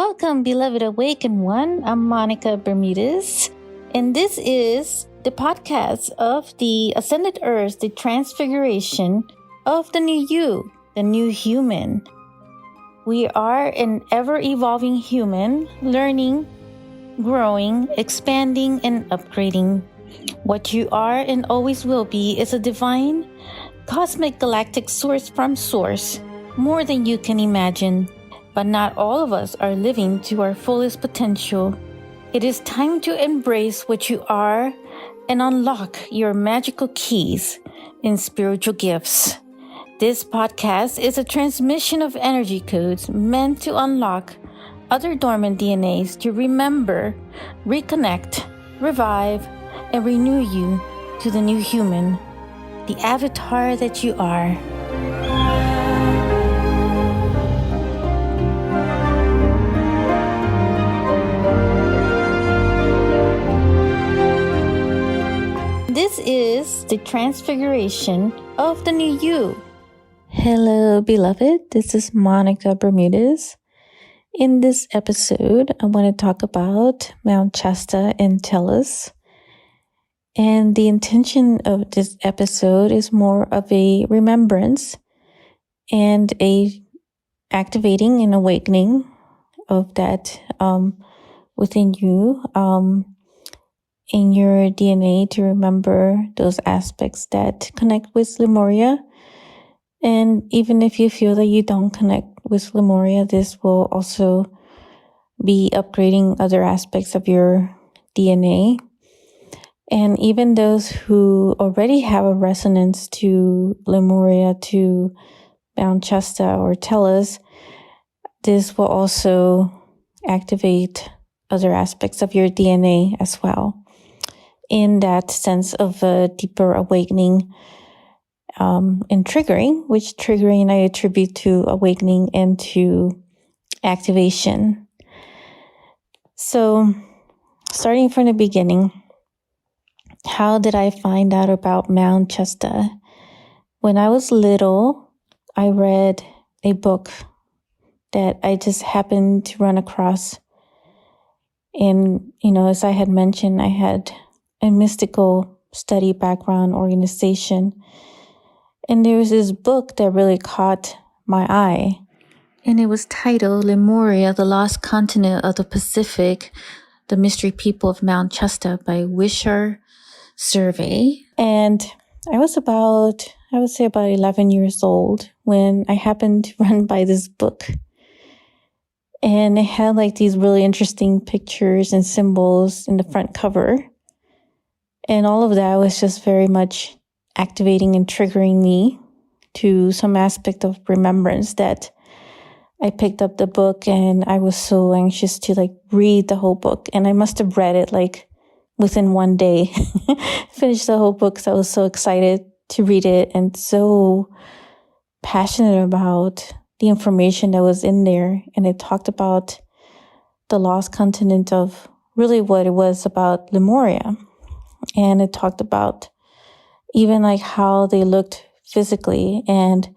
Welcome, beloved Awakened One. I'm Monica Bermudez, and this is the podcast of the Ascended Earth, the transfiguration of the new you, the new human. We are an ever-evolving human, learning, growing, expanding, and upgrading. What you are and always will be is a divine, cosmic galactic source from source, more than you can imagine. But not all of us are living to our fullest potential. It is time to embrace what you are and unlock your magical keys and spiritual gifts. This podcast is a transmission of energy codes meant to unlock other dormant DNAs to remember, reconnect, revive, and renew you to the new human, the avatar that you are. This is the transfiguration of the new you. Hello, beloved. This is Monica Bermudez. In this episode, I want to talk about Mount Shasta and Telos. And the intention of this episode is more of a remembrance and a activating and awakening of that within you. In your DNA to remember those aspects that connect with Lemuria. And even if you feel that you don't connect with Lemuria, this will also be upgrading other aspects of your DNA. And even those who already have a resonance to Lemuria, to Mount Shasta or Telos, this will also activate other aspects of your DNA as well. In that sense of a deeper awakening and triggering, which triggering I attribute to awakening and to activation. So, starting from the beginning, how did I find out about Mount Shasta? When I was little, I read a book that I just happened to run across. And, as I had mentioned, I had a mystical study background organization. And there was this book that really caught my eye. And it was titled Lemuria, the Lost Continent of the Pacific, The Mystery People of Mount Shasta by Wisher Survey. And I was about 11 years old when I happened to run by this book. And it had these really interesting pictures and symbols in the front cover. And all of that was just very much activating and triggering me to some aspect of remembrance that I picked up the book and I was so anxious to read the whole book. And I must have read it within one day. Finished the whole book because I was so excited to read it and so passionate about the information that was in there. And it talked about the lost continent of really what it was about Lemuria. And it talked about even how they looked physically. And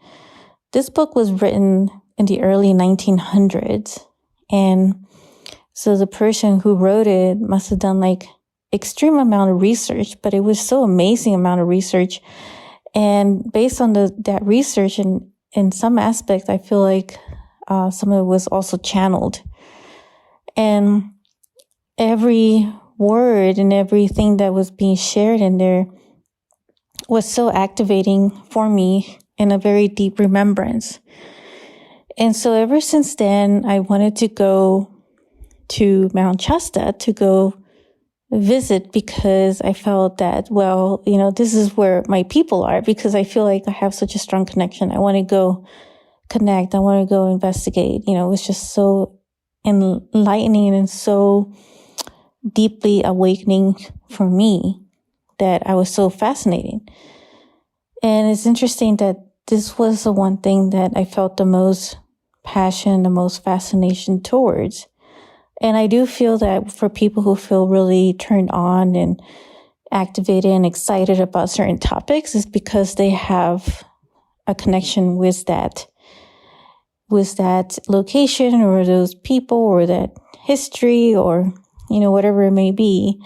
this book was written in the early 1900s. And so the person who wrote it must have done extreme amount of research, but it was so amazing amount of research. And based on that research and in some aspects, I feel some of it was also channeled. And every word and everything that was being shared in there was so activating for me in a very deep remembrance. And so ever since then, I wanted to go to Mount Shasta to go visit because I felt that, this is where my people are, because I feel I have such a strong connection. I want to go connect. I want to go investigate. It was just so enlightening and so deeply awakening for me that I was so fascinating. And it's interesting that this was the one thing that I felt the most passion, the most fascination towards. And I do feel that for people who feel really turned on and activated and excited about certain topics is because they have a connection with that. with that location or those people or that history or, whatever it may be.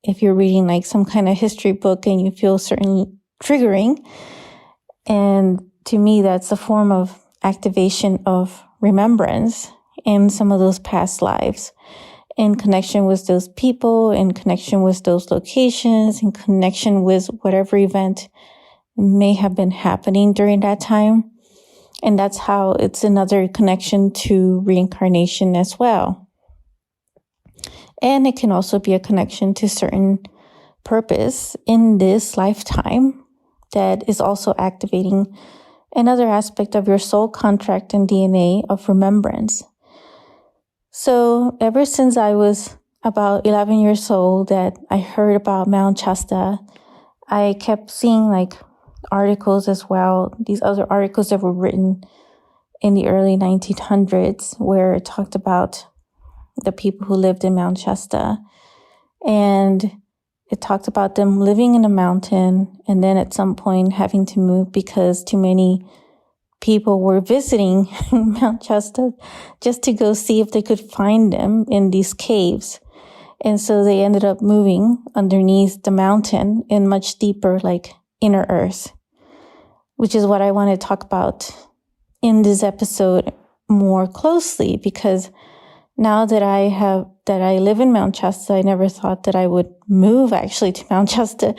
If you're reading like some kind of history book and you feel certain triggering. And to me, that's a form of activation of remembrance in some of those past lives, in connection with those people, in connection with those locations, in connection with whatever event may have been happening during that time. And that's how it's another connection to reincarnation as well. And it can also be a connection to certain purpose in this lifetime that is also activating another aspect of your soul contract and DNA of remembrance. So ever since I was about 11 years old that I heard about Mount Shasta, I kept seeing like articles as well, these other articles that were written in the early 1900s where it talked about the people who lived in Mount Shasta. And it talked about them living in a mountain and then at some point having to move because too many people were visiting Mount Shasta just to go see if they could find them in these caves. And so they ended up moving underneath the mountain in much deeper, like inner earth, which is what I want to talk about in this episode more closely, because now that I live in Mount Shasta, I never thought that I would move actually to Mount Shasta.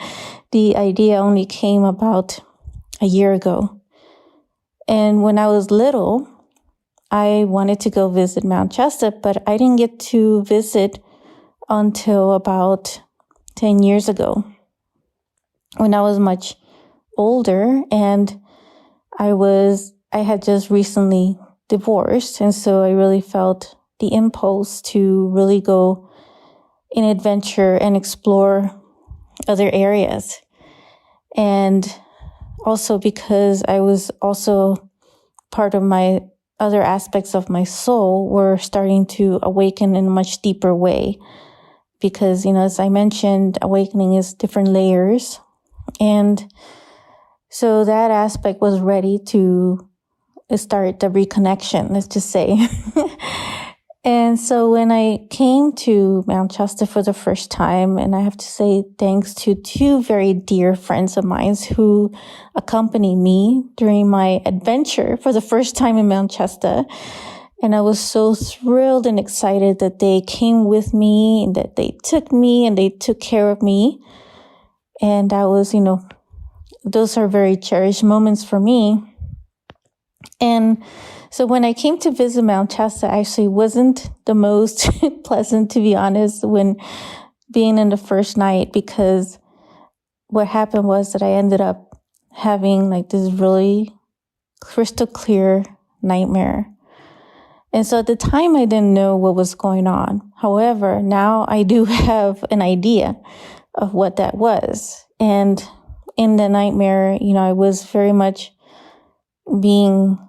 The idea only came about a year ago. And when I was little, I wanted to go visit Mount Shasta, but I didn't get to visit until about 10 years ago, when I was much older and I had just recently divorced. And so I really felt the impulse to really go in adventure and explore other areas. And also because I was also part of my other aspects of my soul were starting to awaken in a much deeper way. Because, as I mentioned, awakening is different layers. And so that aspect was ready to start the reconnection, let's just say. And so when I came to Mount Shasta for the first time, and I have to say thanks to two very dear friends of mine who accompanied me during my adventure for the first time in Mount Shasta. And I was so thrilled and excited that they came with me and that they took me and they took care of me. And I was, those are very cherished moments for me. And so when I came to visit Mount Shasta, actually wasn't the most pleasant, to be honest, when being in the first night, because what happened was that I ended up having like this really crystal clear nightmare. And so at the time, I didn't know what was going on. However, now I do have an idea of what that was. And in the nightmare, I was very much being,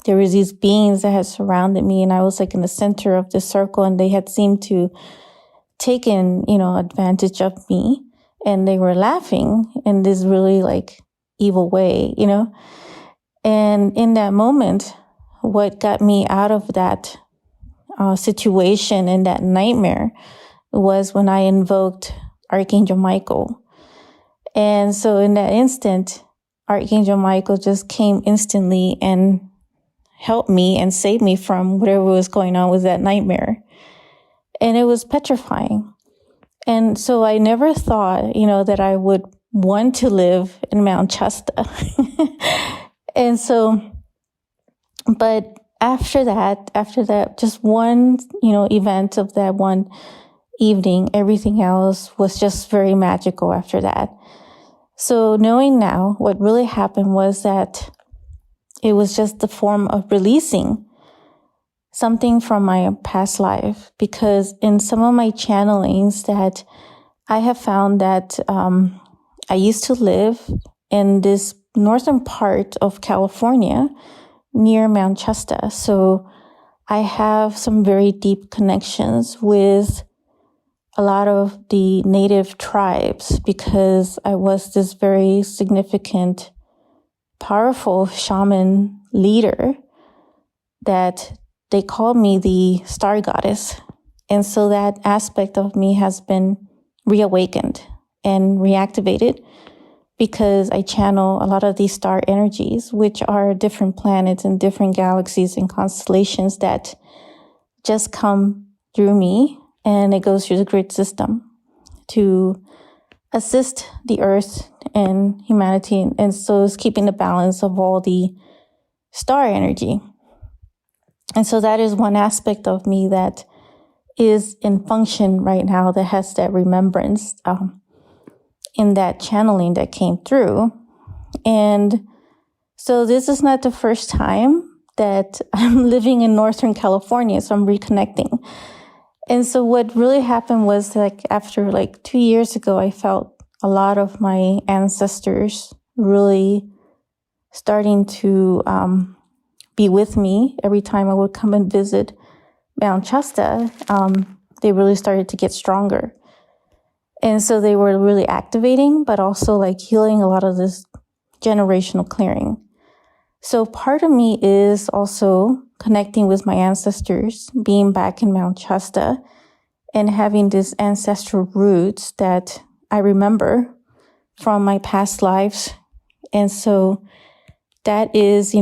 there was these beings that had surrounded me, and I was like in the center of the circle, and they had seemed to taken, advantage of me, and they were laughing in this really like evil way, And in that moment, what got me out of that situation in that nightmare was when I invoked Archangel Michael. And so in that instant, Archangel Michael just came instantly and helped me and saved me from whatever was going on with that nightmare. And it was petrifying. And so I never thought, that I would want to live in Mount Shasta. And so, but after that, just one, event of that one evening, everything else was just very magical after that. So knowing now, what really happened was that it was just the form of releasing something from my past life, because in some of my channelings that I have found that I used to live in this northern part of California near Mount Shasta. So I have some very deep connections with a lot of the native tribes, because I was this very significant, powerful shaman leader that they call me the star goddess. And so that aspect of me has been reawakened and reactivated because I channel a lot of these star energies, which are different planets and different galaxies and constellations that just come through me, and it goes through the grid system to assist the earth and humanity. And so it's keeping the balance of all the star energy. And so that is one aspect of me that is in function right now, that has that remembrance in that channeling that came through. And so this is not the first time that I'm living in Northern California, so I'm reconnecting. And so what really happened was, like, after 2 years ago, I felt a lot of my ancestors really starting to be with me every time I would come and visit Mount Shasta. They really started to get stronger. And so they were really activating, but also healing a lot of this generational clearing. So part of me is also connecting with my ancestors, being back in Mount Shasta and having these ancestral roots that I remember from my past lives. And so that is,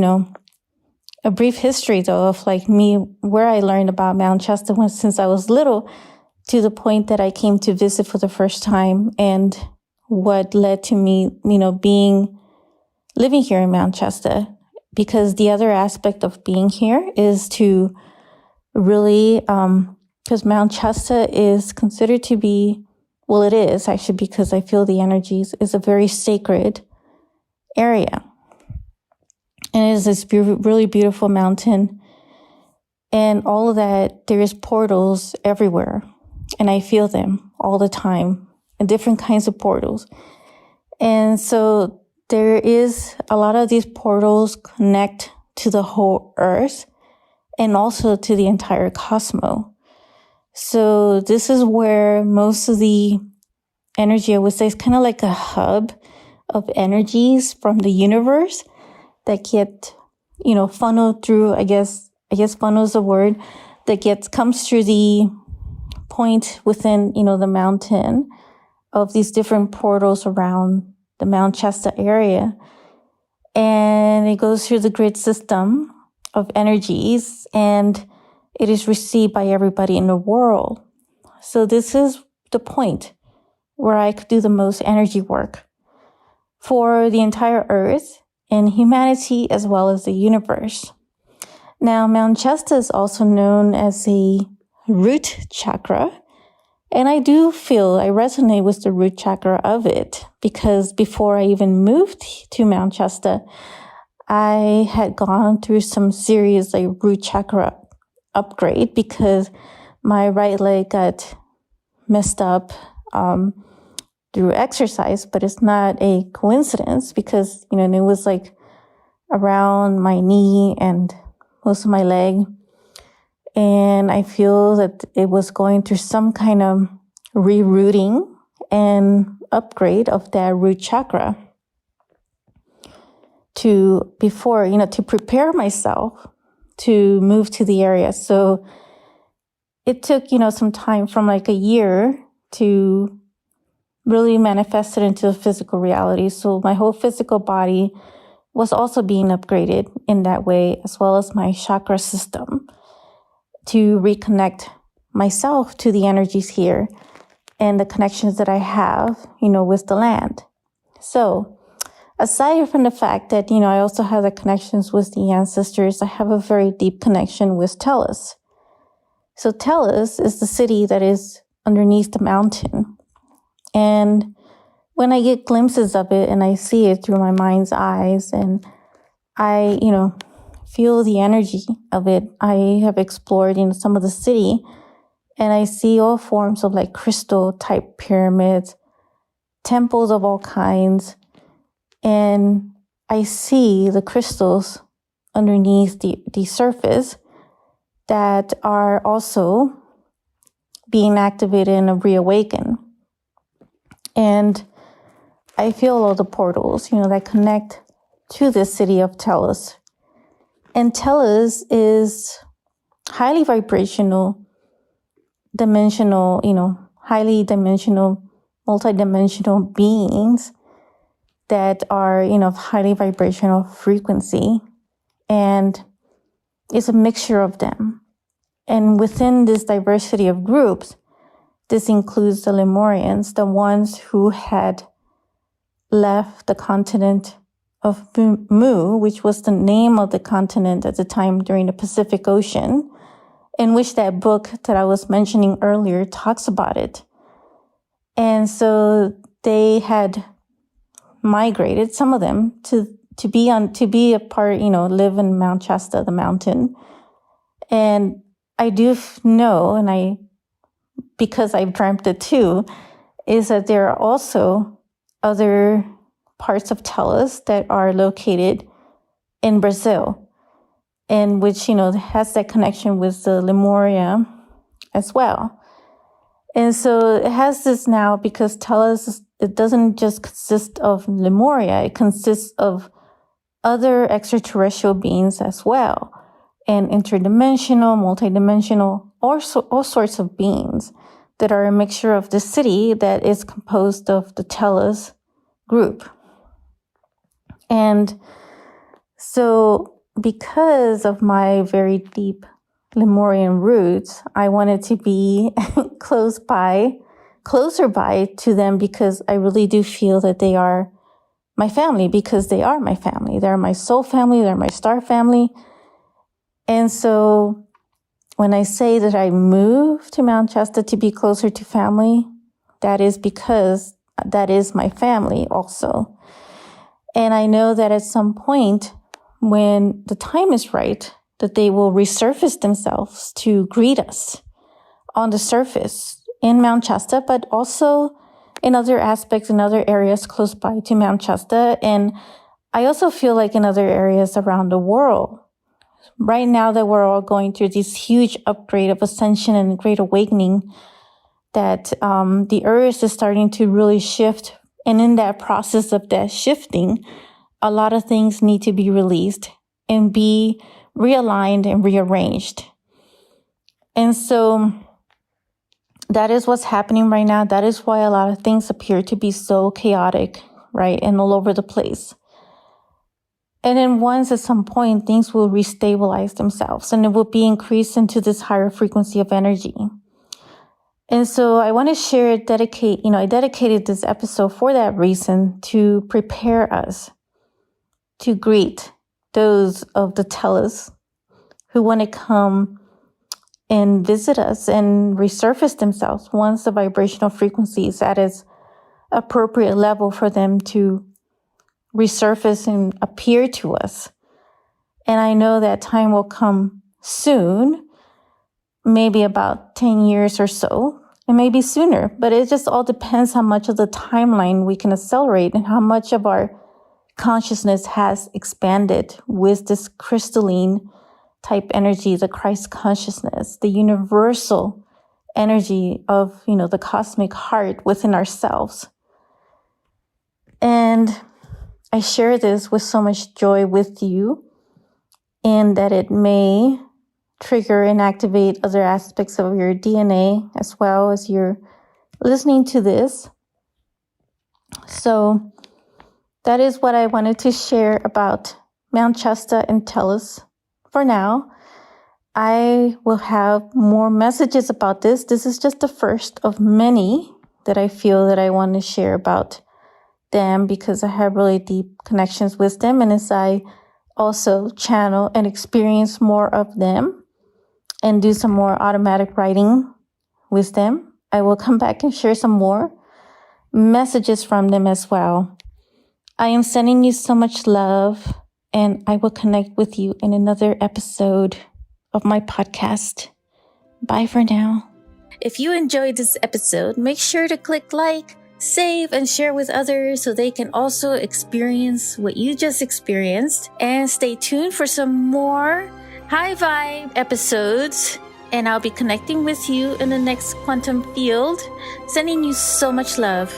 a brief history though of me, where I learned about Mount Shasta since I was little, to the point that I came to visit for the first time, and what led to me, living here in Mount Shasta. Because the other aspect of being here is to really, because Mount Shasta is considered to be, well, it is actually, because I feel the energies, is a very sacred area. And it is this really beautiful mountain. And all of that, there is portals everywhere. And I feel them all the time, and different kinds of portals. And so there is a lot of these portals connect to the whole earth and also to the entire cosmos. So this is where most of the energy, I would say, is kind of like a hub of energies from the universe that get, funneled through, I guess funnel is a word, that comes through the point within, the mountain of these different portals around the Mount Shasta area. And it goes through the grid system of energies, and it is received by everybody in the world. So this is the point where I could do the most energy work for the entire earth and humanity, as well as the universe. Now, Mount Shasta is also known as a root chakra. And I do feel I resonate with the root chakra of it, because before I even moved to Mount Shasta, I had gone through some serious root chakra upgrade, because my right leg got messed up through exercise. But it's not a coincidence, because it was around my knee and most of my leg. And I feel that it was going through some kind of rerouting and upgrade of that root chakra to prepare myself to move to the area. So it took, some time, from a year, to really manifest it into a physical reality. So my whole physical body was also being upgraded in that way, as well as my chakra system, to reconnect myself to the energies here and the connections that I have, with the land. So aside from the fact that, I also have the connections with the ancestors, I have a very deep connection with Telos. So Telos is the city that is underneath the mountain. And when I get glimpses of it and I see it through my mind's eyes, and I, feel the energy of it, I have explored some of the city, and I see all forms of crystal type pyramids, temples of all kinds, and I see the crystals underneath the surface that are also being activated and reawakened. And I feel all the portals, that connect to the city of Telos. And Telos is highly vibrational, dimensional, highly dimensional, multidimensional beings that are, of highly vibrational frequency. And it's a mixture of them. And within this diversity of groups, this includes the Lemurians, the ones who had left the continent of Mu, which was the name of the continent at the time during the Pacific Ocean, in which that book that I was mentioning earlier talks about it. And so they had migrated, some of them, to be a part, live in Mount Shasta, the mountain. And I do know, and because I've dreamt it too, is that there are also other parts of Telos that are located in Brazil, and which, has that connection with the Lemuria as well. And so it has this now because Telos, it doesn't just consist of Lemuria, it consists of other extraterrestrial beings as well, and interdimensional, multidimensional, all sorts of beings that are a mixture of the city that is composed of the Telos group. And so because of my very deep Lemurian roots, I wanted to be closer by to them, because I really do feel that they are my family, because they are my family. They're my soul family. They're my star family. And so when I say that I moved to Mount Shasta to be closer to family, that is because that is my family also. And I know that at some point, when the time is right, that they will resurface themselves to greet us on the surface in Mount Shasta, but also in other aspects, in other areas close by to Mount Shasta. And I also feel like in other areas around the world. Right now that we're all going through this huge upgrade of ascension and great awakening, that the earth is starting to really shift. And in that process of that shifting, a lot of things need to be released and be realigned and rearranged. And so that is what's happening right now. That is why a lot of things appear to be so chaotic, right? And all over the place. And then once at some point, things will restabilize themselves and it will be increased into this higher frequency of energy. And so I want to I dedicated this episode for that reason, to prepare us to greet those of the Telos who want to come and visit us and resurface themselves once the vibrational frequency is at its appropriate level for them to resurface and appear to us. And I know that time will come soon, maybe about 10 years or so, and maybe sooner. But it just all depends how much of the timeline we can accelerate and how much of our consciousness has expanded with this crystalline type energy, the Christ consciousness, the universal energy of, the cosmic heart within ourselves. And I share this with so much joy with you, and that it may trigger and activate other aspects of your DNA as well as you're listening to this. So that is what I wanted to share about Mount Shasta and Telos for now. I will have more messages about this. This is just the first of many that I feel that I want to share about them, because I have really deep connections with them. And as I also channel and experience more of them and do some more automatic writing with them, I will come back and share some more messages from them as well. I am sending you so much love, and I will connect with you in another episode of my podcast. Bye for now. If you enjoyed this episode, make sure to click like, save, and share with others so they can also experience what you just experienced. And stay tuned for some more high vibe episodes. And I'll be connecting with you in the next quantum field. Sending you so much love.